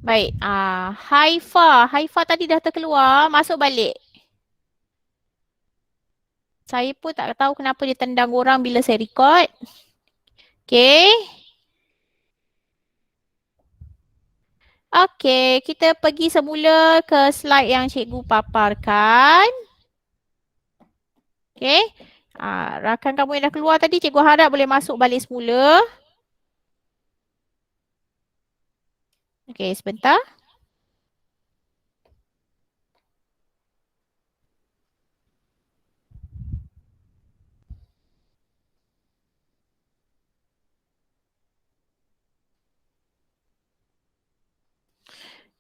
Baik. Haifa tadi dah terkeluar, masuk balik. Saya pun tak tahu kenapa dia tendang orang bila saya record. Okay. Okay, kita pergi semula ke slide yang cikgu paparkan. Okay. Rakan kamu yang dah keluar tadi, cikgu harap boleh masuk balik semula. Okay, sebentar.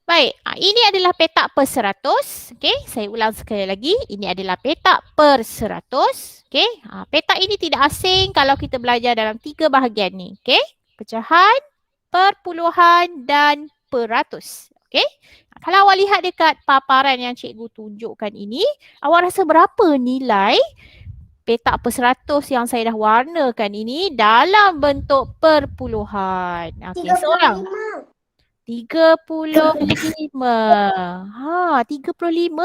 Baik, ini adalah petak per 100. Okay, saya ulang sekali lagi. Ini adalah petak per 100. Okay, petak ini tidak asing kalau kita belajar dalam 3 bahagian ni. Okay, pecahan, perpuluhan dan peratus. Okay, kalau awak lihat dekat paparan yang cikgu tunjukkan ini, awak rasa berapa nilai petak per 100 yang saya dah warnakan ini dalam bentuk perpuluhan? Okay, seorang. 35. 35.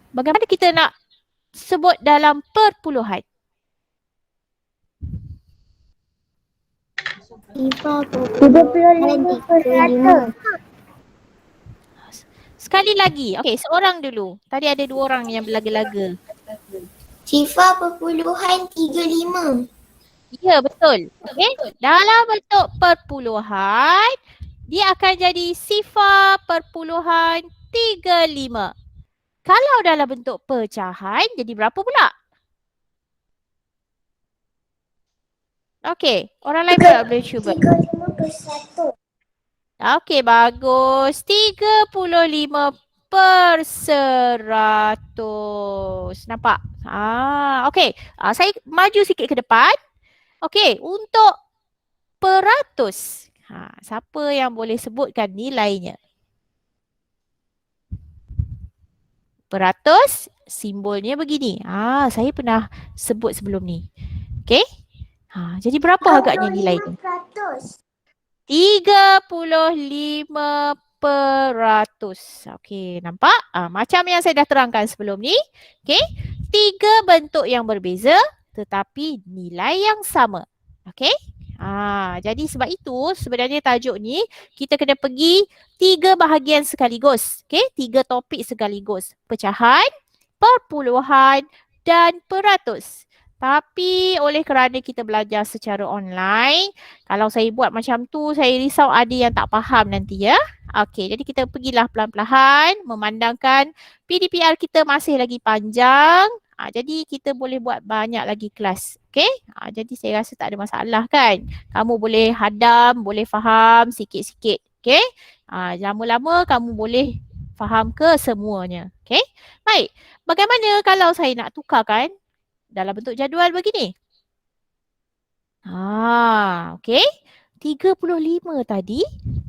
Bagaimana kita nak sebut dalam perpuluhan? 35/100. Sekali lagi. Okey, seorang dulu. Tadi ada 2 orang yang berlaga-laga. 0.35. Ya, betul. Okey. Dalam bentuk perpuluhan, dia akan jadi 0.35. Kalau dalam bentuk pecahan, jadi berapa pula? Okey, orang lain pula boleh cuba. 35/100. Okey, bagus. 35 per 100. Nampak? Okey. Saya maju sikit ke depan. Okey, untuk peratus. Siapa yang boleh sebutkan nilainya? Peratus, simbolnya begini. Saya pernah sebut sebelum ni. Okey? Jadi berapa agaknya nilainya? 35%. Okey, nampak? Macam yang saya dah terangkan sebelum ni. Okey, 3 bentuk yang berbeza tetapi nilai yang sama. Okey? Jadi sebab itu sebenarnya tajuk ni kita kena pergi 3 bahagian sekaligus. Okey, 3 topik sekaligus. Pecahan, perpuluhan dan peratus. Tapi oleh kerana kita belajar secara online, kalau saya buat macam tu, saya risau ada yang tak faham nanti ya. Okey, jadi kita pergilah pelan-pelan memandangkan PDPR kita masih lagi panjang. Jadi kita boleh buat banyak lagi kelas. Okey, jadi saya rasa tak ada masalah kan. Kamu boleh hadam, boleh faham sikit-sikit. Okey, lama-lama kamu boleh faham ke semuanya. Okey, baik. Bagaimana kalau saya nak tukarkan dalam bentuk jadual begini? Okey. 35 tadi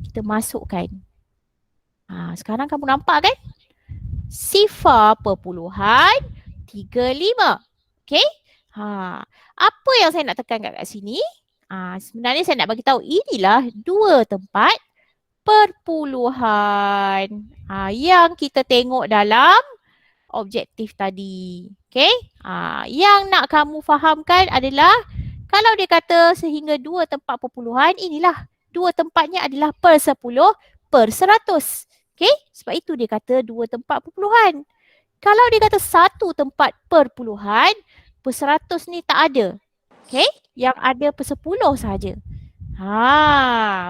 kita masukkan. Sekarang kamu nampak kan? 0.35. Okey? Apa yang saya nak tekankan kat sini? Sebenarnya saya nak bagi tahu inilah 2 tempat perpuluhan yang kita tengok dalam objektif tadi. Okey? Yang nak kamu fahamkan adalah kalau dia kata sehingga 2 tempat perpuluhan, inilah 2 tempatnya adalah per 10 per 100. Okey? Sebab itu dia kata 2 tempat perpuluhan. Kalau dia kata 1 tempat perpuluhan, per 100 ni tak ada. Okey? Yang ada per 10 sahaja.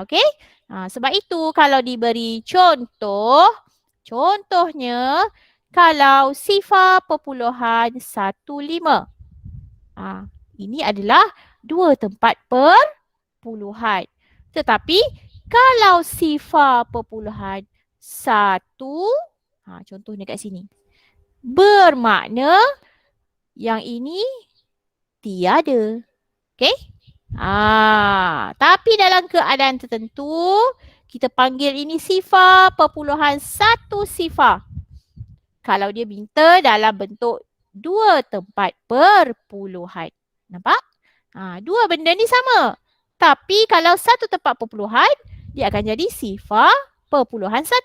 Okey? Sebab itu kalau diberi contoh, contohnya kalau 0.15. Ini adalah 2 tempat perpuluhan. Tetapi kalau 0.1, contohnya kat sini, bermakna yang ini tiada. Okey? Tapi dalam keadaan tertentu, kita panggil ini 0.1 sifar. Kalau dia minta dalam bentuk 2 tempat perpuluhan. Nampak? 2 benda ni sama. Tapi kalau 1 tempat perpuluhan, dia akan jadi 0.1. perpuluhan 1.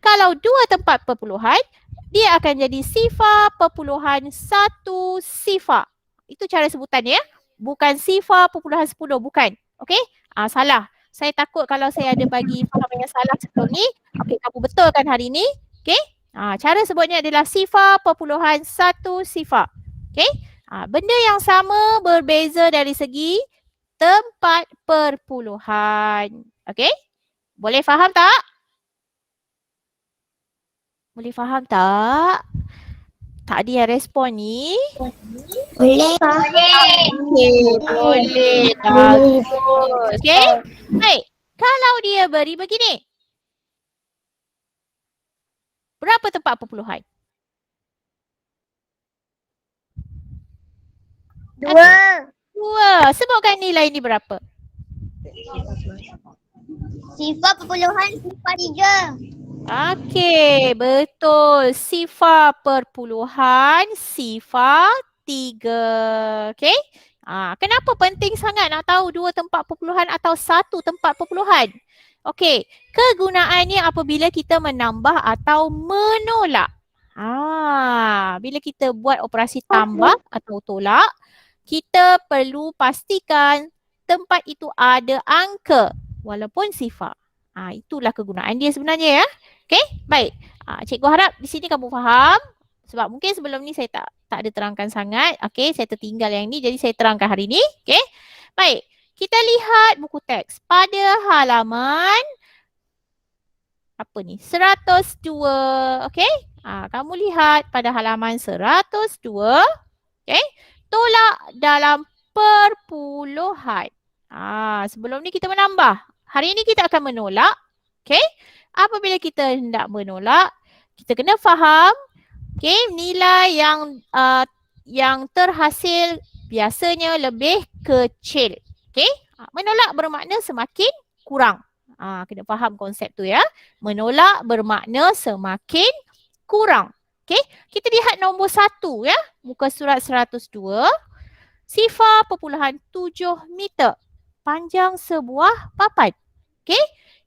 Kalau 2 tempat perpuluhan, dia akan jadi sifar perpuluhan 1 sifar. Itu cara sebutannya ya. Bukan sifar perpuluhan 10, bukan. Okey? Salah. Saya takut kalau saya ada bagi fahaman yang salah sebelum ni. Okey, kamu betulkan hari ni. Okey? Cara sebutnya adalah sifar perpuluhan 1 sifar. Okey? Benda yang sama berbeza dari segi tempat perpuluhan. Okey? Boleh faham tak? Boleh faham tak? Tak ada yang respon ni. Boleh. Okey, boleh. Bagus. Okey? Baik. Kalau dia beri begini. Berapa tempat perpuluhan? 2. 2. Sebutkan nilai ni berapa? Sifar perpuluhan sifar 3. Okey, betul. Sifar perpuluhan sifar 3. Okey? Kenapa penting sangat nak tahu 2 tempat perpuluhan atau 1 tempat perpuluhan? Okey, kegunaannya apabila kita menambah atau menolak. Bila kita buat operasi tambah atau tolak, kita perlu pastikan tempat itu ada angka walaupun sifar. Itulah kegunaan dia sebenarnya ya. Okey, baik. Cikgu harap di sini kamu faham. Sebab mungkin sebelum ni saya tak ada terangkan sangat. Okey, saya tertinggal yang ni jadi saya terangkan hari ni. Okey. Baik. Kita lihat buku teks pada halaman apa ni? 102. Okey? Kamu lihat pada halaman 102. Okey? Tolak dalam perpuluhan. Sebelum ni kita menambah. Hari ini kita akan menolak. Okey? Apabila kita hendak menolak, kita kena faham nilai yang terhasil biasanya lebih kecil. Okey? Menolak bermakna semakin kurang. Kena faham konsep tu ya. Menolak bermakna semakin kurang. Okey? Kita lihat nombor 1 ya. Muka surat 102. Sifar perpuluhan 7 meter. Panjang sebuah papan. Okey?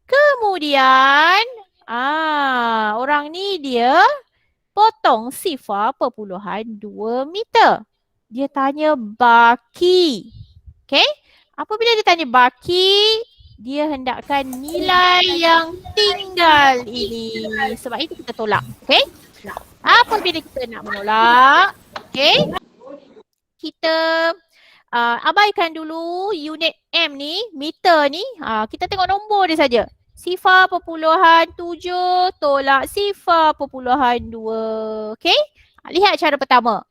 Kemudian orang ni dia potong sifar perpuluhan 2 meter. Dia tanya baki. Okey? Apabila dia tanya baki, dia hendakkan nilai yang tinggal ini. Sebab itu kita tolak. Okey? Apabila kita nak menolak, okey? Kita abaikan dulu unit M ni, meter ni. Kita tengok nombor dia saja. Sifar perpuluhan 7 tolak sifar perpuluhan 2. Okey? Lihat cara pertama.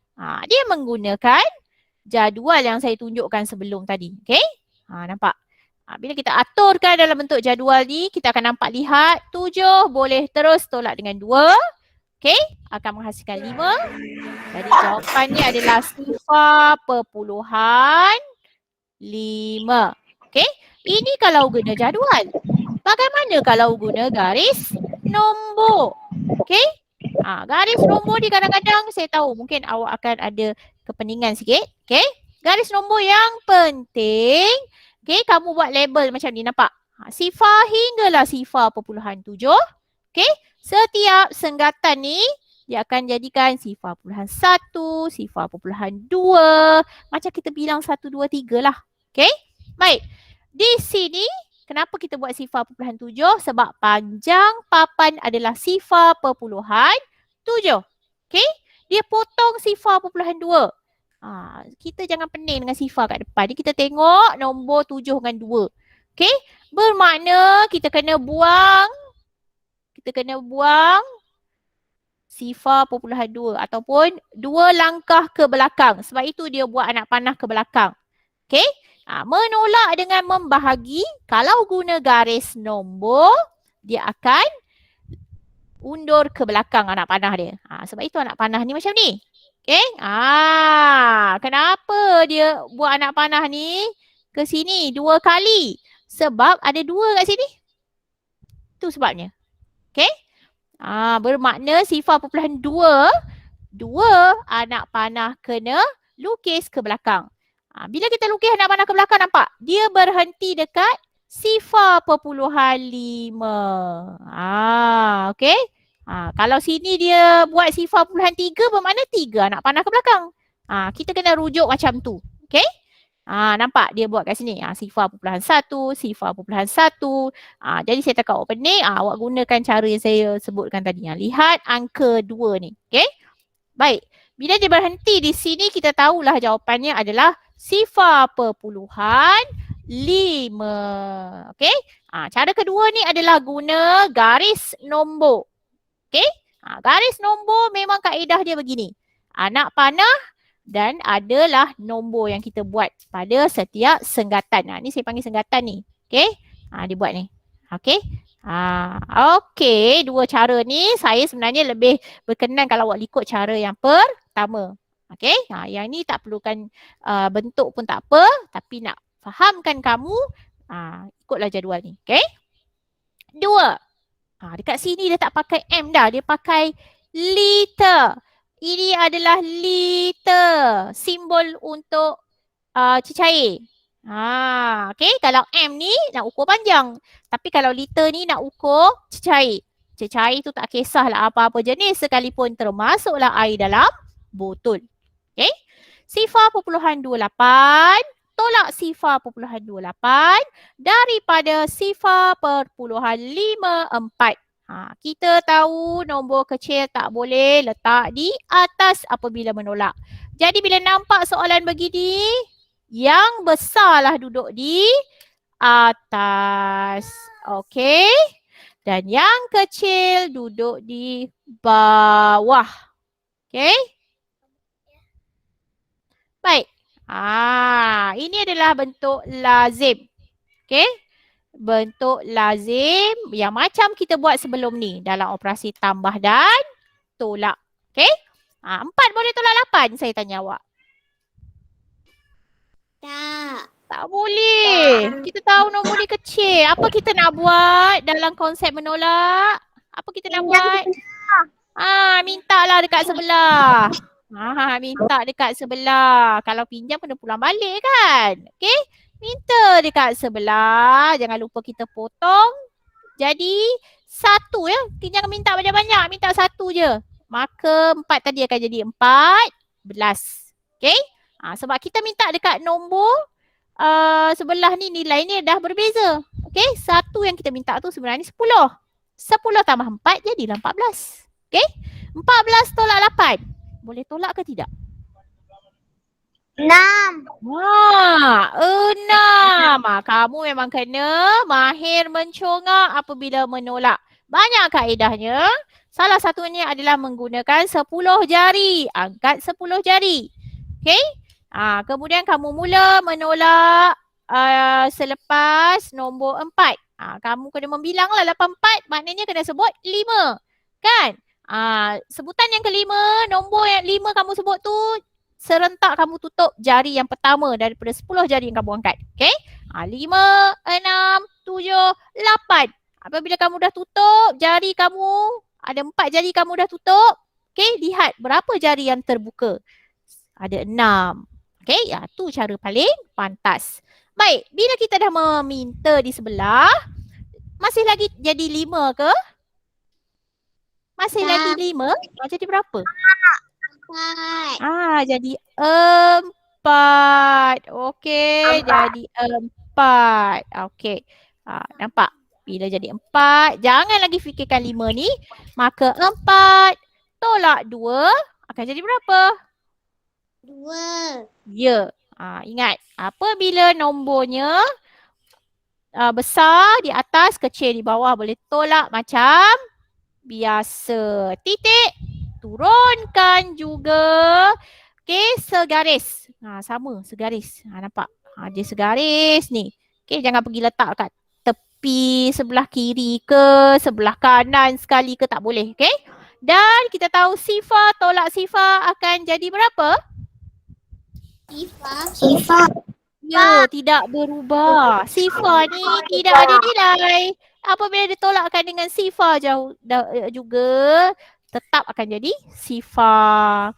Dia menggunakan jadual yang saya tunjukkan sebelum tadi. Okey? Nampak? Bila kita aturkan dalam bentuk jadual ni, kita akan nampak lihat 7 boleh terus tolak dengan 2. Okey? Akan menghasilkan 5. Jadi jawapannya adalah sifar perpuluhan 5. Okey? Ini kalau guna jadual. Bagaimana kalau guna garis nombor? Okey? Garis nombor ni kadang-kadang saya tahu mungkin awak akan ada kepeningan sikit. Okey? Garis nombor yang penting, okey, kamu buat label macam ni, nampak? Sifar hinggalah sifar perpuluhan 7. Okey? Setiap senggatan ni dia akan jadikan sifar perpuluhan 1, sifar perpuluhan 2. Macam kita bilang 1, 2, 3 lah. Okey? Baik. Di sini kenapa kita buat sifar perpuluhan 7? Sebab panjang papan adalah sifar perpuluhan 7. Okey? Dia potong sifar perpuluhan 2. Kita jangan pening dengan sifar kat depan. Jadi kita tengok nombor 7 dengan 2. Okey? Bermakna kita kena buang sifar perpuluhan 2 ataupun 2 langkah ke belakang. Sebab itu dia buat anak panah ke belakang. Okey? Menolak dengan membahagi, kalau guna garis nombor, dia akan undur ke belakang anak panah dia. Sebab itu anak panah ni macam ni. Okey? Kenapa dia buat anak panah ni ke sini 2 kali? Sebab ada 2 kat sini. Itu sebabnya. Okey? Bermakna sifar perpuluhan 2 anak panah kena lukis ke belakang. Bila kita lukis anak panah ke belakang, nampak? Dia berhenti dekat sifar perpuluhan 5. Okey. Kalau sini dia buat sifar perpuluhan 3 bermakna 3 anak panah ke belakang. Kita kena rujuk macam tu. Okey. Nampak dia buat kat sini. Sifar perpuluhan 1, sifar perpuluhan 1. Jadi saya tekan opening. Awak gunakan cara yang saya sebutkan tadi. Lihat angka 2 ni. Okey. Baik. Bila dia berhenti di sini, kita tahulah jawapannya adalah sifar perpuluhan 5. Okey. Cara kedua ni adalah guna garis nombor. Okey. Garis nombor memang kaedah dia begini. Anak panah dan adalah nombor yang kita buat pada setiap senggatan. Ni saya panggil senggatan ni. Okey. Dia buat ni. Okey. Okey, dua cara ni saya sebenarnya lebih berkenan kalau awak ikut cara yang pertama. Okey, yang ni tak perlukan bentuk pun tak apa, tapi nak fahamkan kamu, ikutlah jadual ni. Okey. 2. Dekat sini dia tak pakai M dah, dia pakai liter. Ini adalah liter, simbol untuk cecair. Okey, kalau M ni nak ukur panjang. Tapi kalau liter ni nak ukur cecair. Cecair tu tak kisahlah apa-apa jenis sekalipun termasuklah air dalam botol. Okey. Sifar perpuluhan 28 tolak sifar perpuluhan 28 daripada sifar perpuluhan 54. Kita tahu nombor kecil tak boleh letak di atas apabila menolak. Jadi bila nampak soalan begini, yang besarlah duduk di atas. Okey. Dan yang kecil duduk di bawah. Okey. Baik. Ini adalah bentuk lazim. Okey. Bentuk lazim yang macam kita buat sebelum ni dalam operasi tambah dan tolak. Okey. 4 boleh tolak 8 saya tanya awak. Tak boleh. Kita tahu nombor ni kecil. Apa kita nak buat dalam konsep menolak? Apa kita nak buat? Mintalah dekat sebelah. Minta dekat sebelah. Kalau pinjam kena pulang balik kan? Okey? Minta dekat sebelah. Jangan lupa kita potong. Jadi 1 ya. Kita jangan minta banyak-banyak. Minta 1 je. Maka 4 tadi akan jadi 14. Okey? Sebab kita minta dekat nombor sebelah ni nilai ni dah berbeza. Okey, 1 yang kita minta tu sebenarnya 10. 10 tambah 4 jadilah 14. Okey? 14 tolak 8. Boleh tolak ke tidak? 6. 6. Kamu memang kena mahir mencongak apabila menolak. Banyak kaedahnya. Salah satunya adalah menggunakan 10 jari. Angkat 10 jari. Okey? Kemudian kamu mula menolak selepas nombor 4. Kamu kena membilanglah 84 maknanya kena sebut 5. Kan? Sebutan yang kelima, nombor yang 5 kamu sebut tu serentak kamu tutup jari yang pertama daripada 10 jari yang kamu angkat. Okey? 5, 6, 7, 8. Apabila kamu dah tutup jari kamu, ada 4 jari kamu dah tutup. Okey? Lihat berapa jari yang terbuka. Ada 6. Okey, tu cara paling pantas. Baik, bila kita dah meminta di sebelah, masih lagi jadi 5 ke? Masih lagi 5? Jadi berapa? 4. Jadi 4. Okey, jadi 4. Okey. Nampak? Bila jadi 4, jangan lagi fikirkan 5 ni. Maka 4 tolak 2 akan jadi berapa? 2. Ya. Ingat, apabila nombornya besar di atas, kecil di bawah, boleh tolak macam biasa. Titik. Turunkan juga. Okey, segaris. Sama, segaris. Nampak? Dia segaris ni. Okey, jangan pergi letak kat tepi sebelah kiri ke, sebelah kanan sekali ke, tak boleh. Okey? Dan kita tahu sifar tolak sifar akan jadi berapa? Sifar. Ya, tidak berubah. Sifar ni tidak ada nilai. Apabila ditolakkan dengan sifar juga, tetap akan jadi sifar.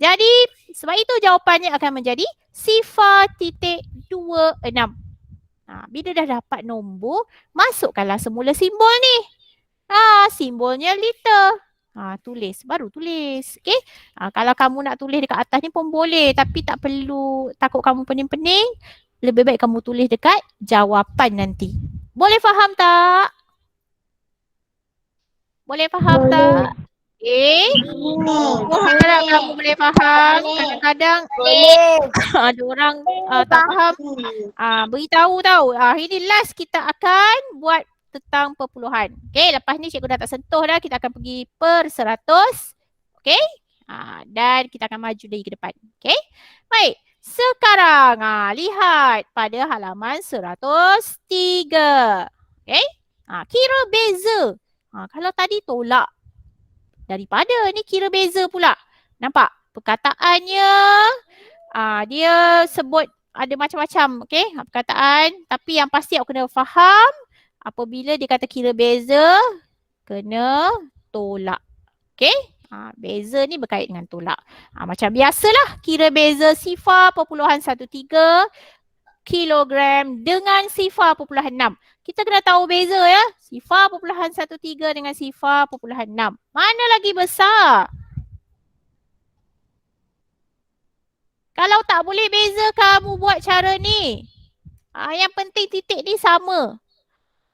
Jadi, sebab itu jawapannya akan menjadi sifar titik 26. Bila dah dapat nombor, masukkanlah semula simbol ni. Simbolnya liter. Tulis, baru tulis. Okay? Kalau kamu nak tulis dekat atas ni pun boleh. Tapi tak perlu takut kamu pening-pening. Lebih baik kamu tulis dekat jawapan nanti. Boleh faham tak? Boleh faham tak? Aku harap kamu boleh faham. Kadang-kadang ada orang tak faham. Beritahu tahu. Ini last kita akan buat tentang perpuluhan. Okay, lepas ni cikgu dah tak sentuh dah. Kita akan pergi per 100. Okay. Dan kita akan maju lagi ke depan. Okay. Baik. Sekarang lihat pada halaman 103. Okay. Kira beza. Kalau tadi tolak. Daripada ni kira beza pula. Nampak? Perkataannya dia sebut ada macam-macam, okay, perkataan. Tapi yang pasti awak kena faham apabila dia kata kira beza, kena tolak. Okay, beza ni berkait dengan tolak. Macam biasalah, kira beza 0.13 kilogram dengan 0.6. Kita kena tahu beza ya. 0.13 dengan 0.6. Mana lagi besar? Kalau tak boleh beza, kamu buat cara ni. Yang penting titik ni sama.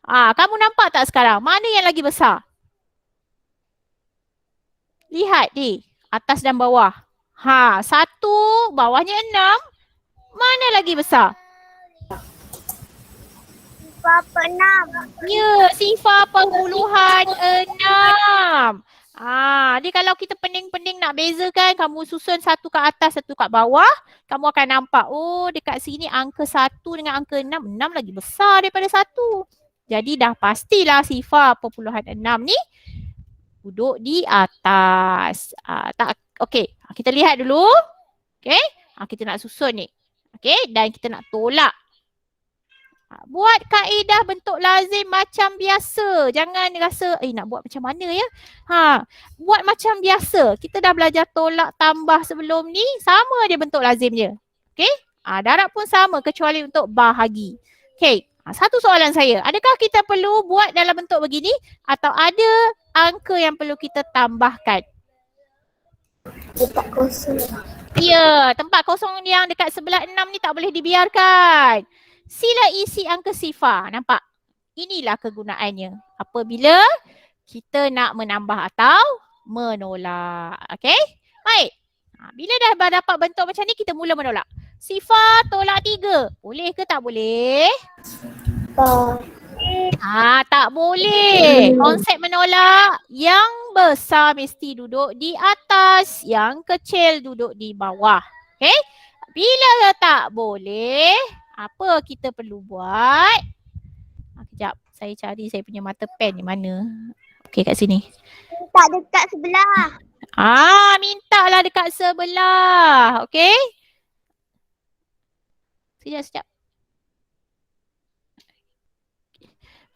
Kamu nampak tak sekarang? Mana yang lagi besar? Lihat ni. Atas dan bawah. 1, bawahnya 6. Mana lagi besar? 0.6. Ya, 0.6. Ni kalau kita pening-pening nak bezakan, kamu susun satu kat atas, satu kat bawah, kamu akan nampak, oh dekat sini angka 1 dengan angka 6, 6 lagi besar daripada 1. Jadi dah pastilah 0.6 ni duduk di atas. Okey, kita lihat dulu. Okey, kita nak susun ni. Okey, dan kita nak tolak. Buat kaedah bentuk lazim macam biasa. Jangan rasa, nak buat macam mana ya? Buat macam biasa. Kita dah belajar tolak tambah sebelum ni. Sama dia bentuk lazimnya. Okey? Darab pun sama kecuali untuk bahagi. Okey. Satu soalan saya. Adakah kita perlu buat dalam bentuk begini? Atau ada angka yang perlu kita tambahkan? Tempat kosong. Ya, tempat kosong yang dekat sebelah 6 ni tak boleh dibiarkan. Sila isi angka sifar. Nampak? Inilah kegunaannya. Apabila kita nak menambah atau menolak. Okey? Baik. Bila dah dapat bentuk macam ni, kita mula menolak. Sifar tolak 3. Boleh ke tak boleh? Tak boleh. Konsep menolak, yang besar mesti duduk di atas, yang kecil duduk di bawah. Okey? Bila tak boleh, apa kita perlu buat? Kejap, saya cari saya punya mata pen ni mana. Okey, kat sini. Tak dekat sebelah. Mintalah dekat sebelah. Okey? Sekejap.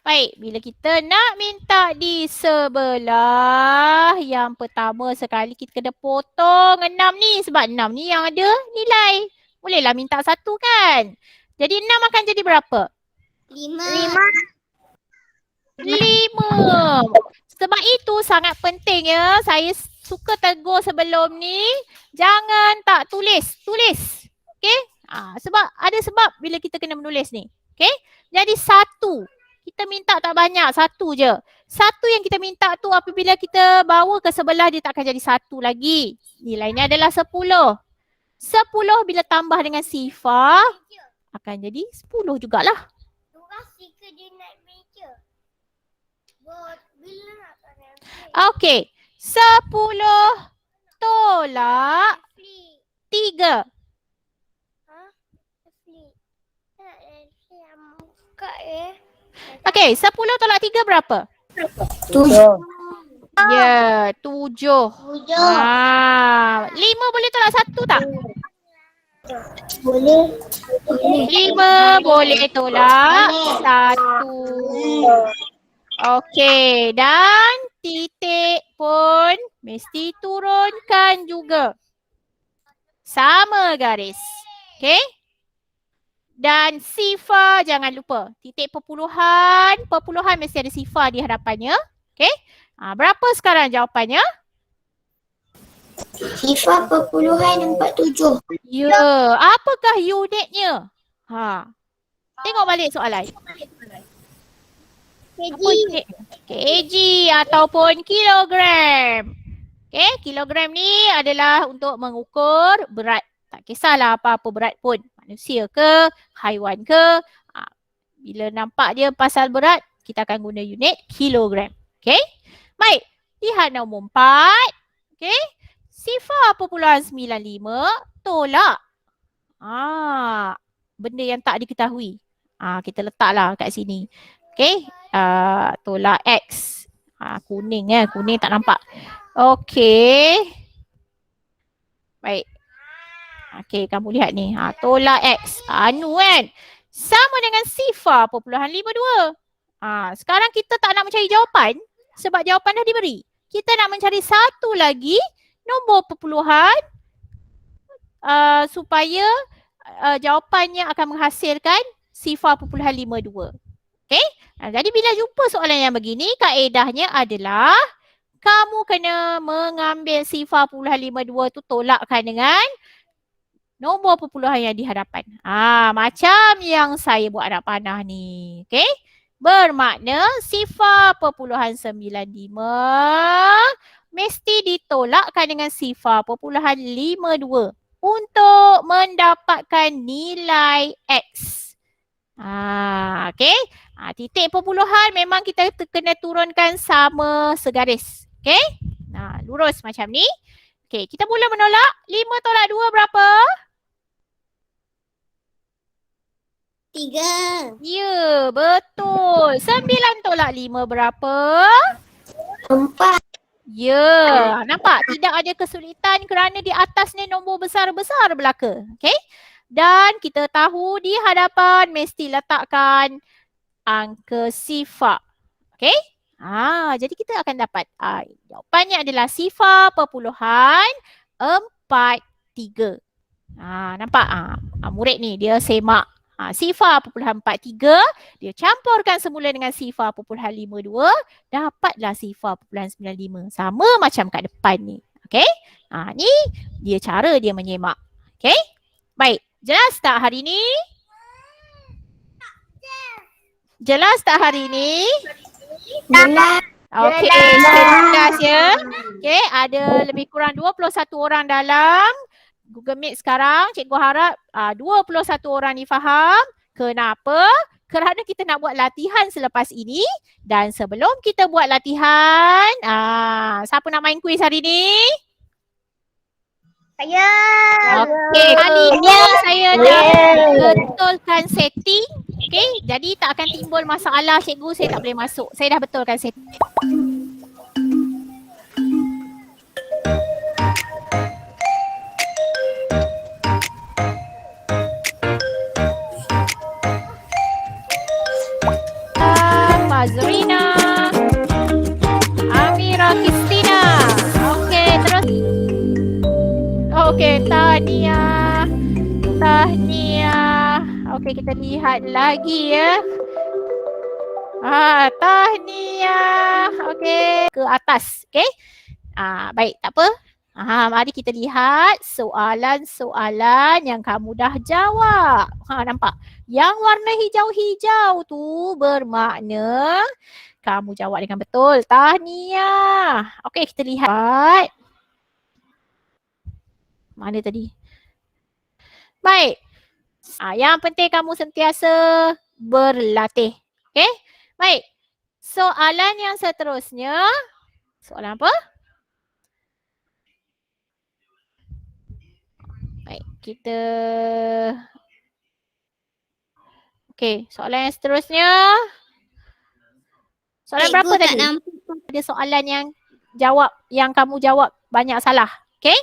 Baik, bila kita nak minta di sebelah, yang pertama sekali kita kena potong 6 ni. Sebab 6 ni yang ada nilai. Bolehlah minta 1 kan? Jadi 6 akan jadi berapa? 5. Sebab itu sangat penting ya. Saya suka tegur sebelum ni. Jangan tak tulis. Tulis. Okey? Sebab ada sebab bila kita kena menulis ni. Okey? Jadi 1. Kita minta tak banyak, 1 je. 1 yang kita minta tu apabila kita bawa ke sebelah, dia tak akan jadi 1 lagi. Nilainya adalah 10. 10 bila tambah dengan sifar akan jadi 10 jugalah. Okey. 10 tolak 3. Okey, 10 tolak 3 berapa? 7. Ya, 7. 5 boleh tolak 1 tak? Boleh. 5 boleh tolak 1. Okey, dan titik pun mesti turunkan juga. Sama garis. Okey? Dan sifar jangan lupa. Titik perpuluhan. Perpuluhan mesti ada sifar di hadapannya. Okay. Berapa sekarang jawapannya? Sifar perpuluhan 47. Ya. Apakah unitnya? Tengok balik soalan. Apa unit? kg ataupun kilogram. Okay. Kilogram ni adalah untuk mengukur berat. Tak kisahlah apa-apa berat pun. Manusia ke, haiwan ke. Bila nampak dia pasal berat, kita akan guna unit kilogram. Okay. Baik. Lihat nombor 4. Okay. Sifar perpuluhan 95 tolak. Benda yang tak diketahui. Kita letaklah kat sini. Okay. Tolak X. Kuning ya. Kuning tak nampak. Okay. Baik. Okay, kamu lihat ni. Tolak X. Anu kan. Sama dengan sifar perpuluhan 52. Sekarang kita tak nak mencari jawapan sebab jawapan dah diberi. Kita nak mencari satu lagi nombor perpuluhan supaya jawapannya akan menghasilkan sifar perpuluhan 52. Okay. Jadi bila jumpa soalan yang begini, kaedahnya adalah kamu kena mengambil sifar perpuluhan 52 tu tolakkan dengan nombor perpuluhan yang di hadapan. Macam yang saya buat anak panah ni. Okay. Bermakna sifar perpuluhan 95 mesti ditolakkan dengan sifar perpuluhan 52 untuk mendapatkan nilai X. Okay. Titik perpuluhan memang kita kena turunkan sama segaris. Okay. Lurus macam ni. Okay, kita mula menolak. 5 tolak 2 berapa? 3. Ya, betul. 9 tolak 5 berapa? 4. Ya, nampak? Tidak ada kesulitan kerana di atas ni nombor besar-besar belaka. Okay? Dan kita tahu di hadapan mesti letakkan angka sifar. Okay? Jadi kita akan dapat jawapannya adalah sifar perpuluhan 43. Nampak? Murid ni dia semak sifar perpuluhan 43, dia campurkan semula dengan sifar perpuluhan 52, dapatlah sifar perpuluhan 95. Sama macam kat depan ni. Okay? Ni dia cara dia menyemak. Okay? Baik. Jelas tak hari ni? Jelas tak hari ni? Jelas. Okay, jelas ya. Okay, ada lebih kurang 21 orang dalam Google Meet sekarang. Cikgu harap 21 orang ni faham. Kenapa? Kerana kita nak buat latihan selepas ini. Dan sebelum kita buat latihan, siapa nak main kuis hari ni? Saya. Okey, kali ni saya nak betulkan setting. Okey, jadi tak akan timbul masalah cikgu saya tak boleh masuk. Saya dah betulkan setting. Mazrina, Amira Kristina. Okey, terus. Okey, Tahniah. Okey, kita lihat lagi ya. Tahniah. Okey, ke atas. Okey. Baik, tak apa. Mari kita lihat soalan-soalan yang kamu dah jawab. Nampak? Yang warna hijau-hijau tu bermakna kamu jawab dengan betul. Tahniah. Okey, kita lihat. Mana tadi? Baik. Yang penting kamu sentiasa berlatih. Okey? Baik. Soalan yang seterusnya. Soalan apa? Baik, kita... Okey, soalan yang seterusnya. Soalan Cikgu berapa tak tadi? nampak. Ada soalan yang kamu jawab banyak salah. Okey?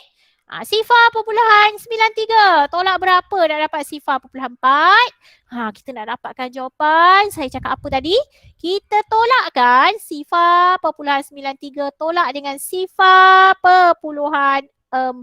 Sifar perpuluhan 93. Tolak berapa nak dapat sifar perpuluhan 4? Kita nak dapatkan jawapan. Saya cakap apa tadi? Kita tolakkan sifar perpuluhan 93 tolak dengan sifar perpuluhan 4.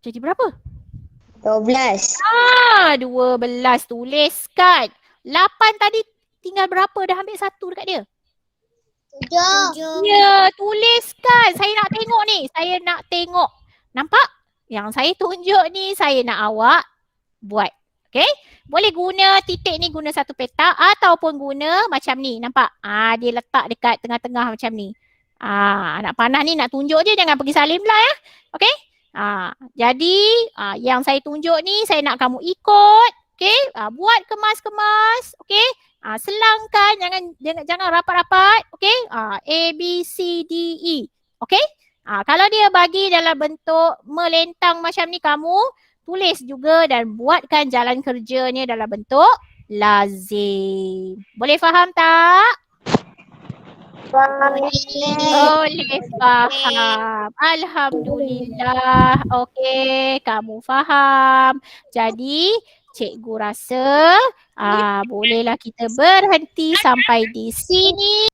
Jadi berapa? 12. 12 tuliskan. 8 tadi tinggal berapa? Dah ambil 1 dekat dia. 7. Ya, tuliskan. Saya nak tengok ni. Saya nak tengok. Nampak? Yang saya tunjuk ni saya nak awak buat. Okay? Boleh guna titik ni, guna satu petak ataupun guna macam ni. Nampak? Dia letak dekat tengah-tengah macam ni. Anak panah ni nak tunjuk je, jangan pergi salin pula ya. Okay? Jadi yang saya tunjuk ni saya nak kamu ikut. Okay? Buat kemas-kemas. Okay? Selangkan, jangan rapat-rapat. Okay? A, B, C, D, E. Okay? Kalau dia bagi dalam bentuk melentang macam ni, kamu tulis juga dan buatkan jalan kerjanya dalam bentuk lazim. Boleh faham tak? Boleh faham. Alhamdulillah. Okey, kamu faham. Jadi, cikgu rasa bolehlah kita berhenti sampai di sini.